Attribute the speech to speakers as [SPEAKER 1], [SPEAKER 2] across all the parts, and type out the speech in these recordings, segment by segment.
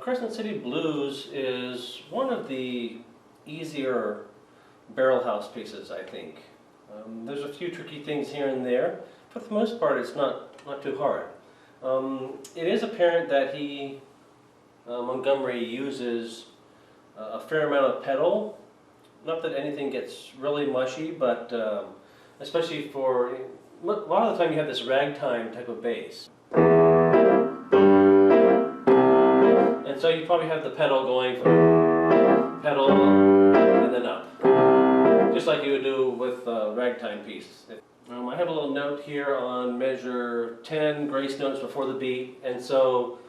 [SPEAKER 1] Crescent City Blues is one of the easier barrel house pieces, I think. There's a few tricky things here and there. For the most part, it's not too hard. It is apparent that Montgomery uses a fair amount of pedal. Not that anything gets really mushy, but especially for, a lot of the time you have this ragtime type of bass. And so you probably have the pedal going from pedal and then up. Just like you would do with a ragtime piece. I have a little note here on measure 10, grace notes before the beat. And so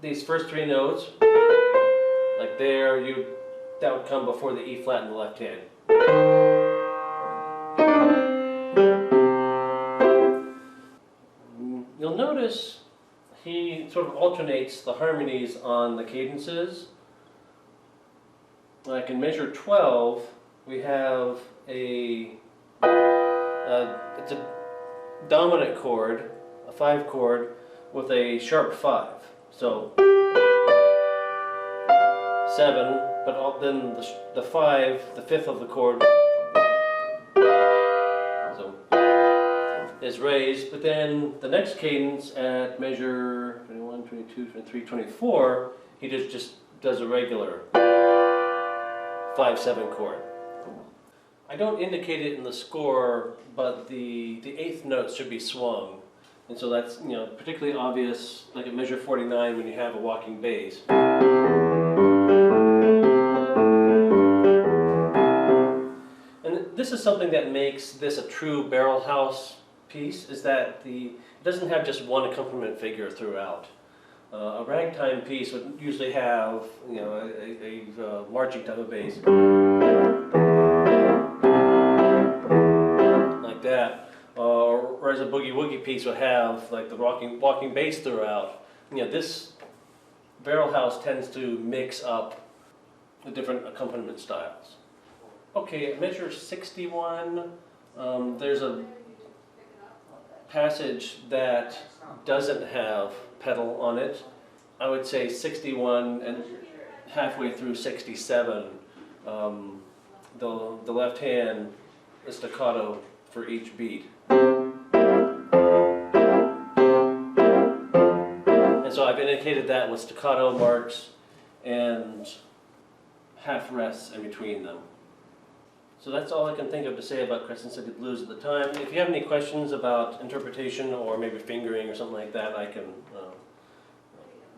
[SPEAKER 1] these first three notes, like there, that would come before the E flat in the left hand. You'll notice he sort of alternates the harmonies on the cadences. Like in measure 12, we have it's a dominant chord, a 5 chord, with a sharp 5. So 7, but then the 5, the 5th of the chord, so is raised. But then the next cadence at measure 21, 22, 23, 24, he just does a regular 5/7 chord. I don't indicate it in the score, but the 8th note should be swung. And so that's, particularly obvious, like at measure 49 when you have a walking bass. And this is something that makes this a true barrel house piece, is that it doesn't have just one accompaniment figure throughout. A ragtime piece would usually have, a marching type of bass. Like that. Whereas a boogie-woogie piece would have like the walking bass throughout. This barrel house tends to mix up the different accompaniment styles. Okay, at measure 61, there's a passage that doesn't have pedal on it. I would say 61 and halfway through 67, the left hand is staccato for each beat. And so I've indicated that with staccato marks and half rests in between them. So that's all I can think of to say about Crescent City Blues at the time. If you have any questions about interpretation or maybe fingering or something like that, I can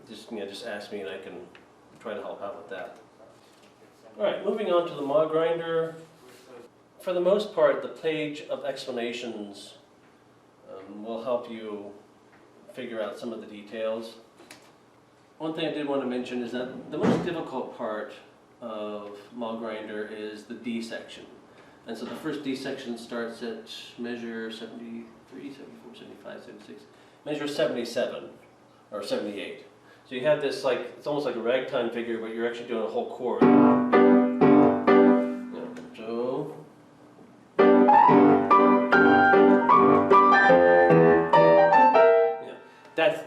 [SPEAKER 1] just ask me and I can try to help out with that. All right, moving on to the maw grinder. For the most part, the page of explanations will help you figure out some of the details. One thing I did want to mention is that the most difficult part of maw grinder is the D section. And so the first D section starts at measure 73, 74, 75, 76, measure 77 or 78. So you have this it's almost like a ragtime figure, but you're actually doing a whole chord. So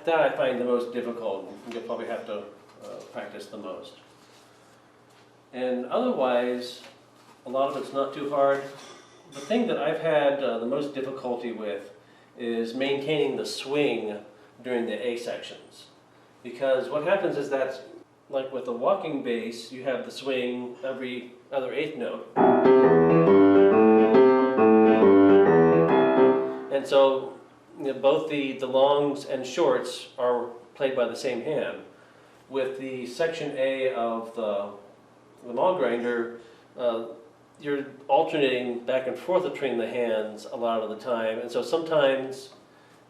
[SPEAKER 1] that I find the most difficult. You'll probably have to practice the most. And otherwise, a lot of it's not too hard. The thing that I've had the most difficulty with is maintaining the swing during the A sections. Because what happens is that, like with a walking bass, you have the swing every other 8th note. And so both the longs and shorts are played by the same hand. With the section A of the maw grinder, you're alternating back and forth between the hands a lot of the time, and so sometimes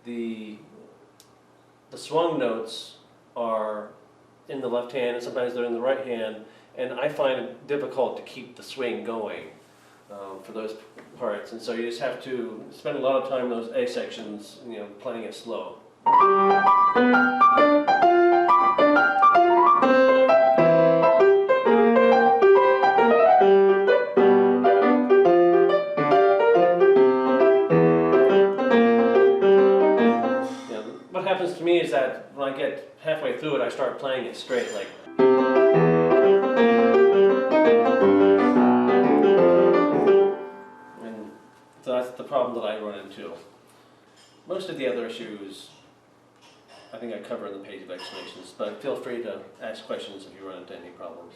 [SPEAKER 1] the swung notes are in the left hand and sometimes they're in the right hand, and I find it difficult to keep the swing going for those parts, and so you just have to spend a lot of time in those A sections, playing it slow. What happens to me is that when I get halfway through through it, I start playing it straight, like. And so that's the problem that I run into. Most of the other issues, I think I cover in the page of explanations, but feel free to ask questions if you run into any problems.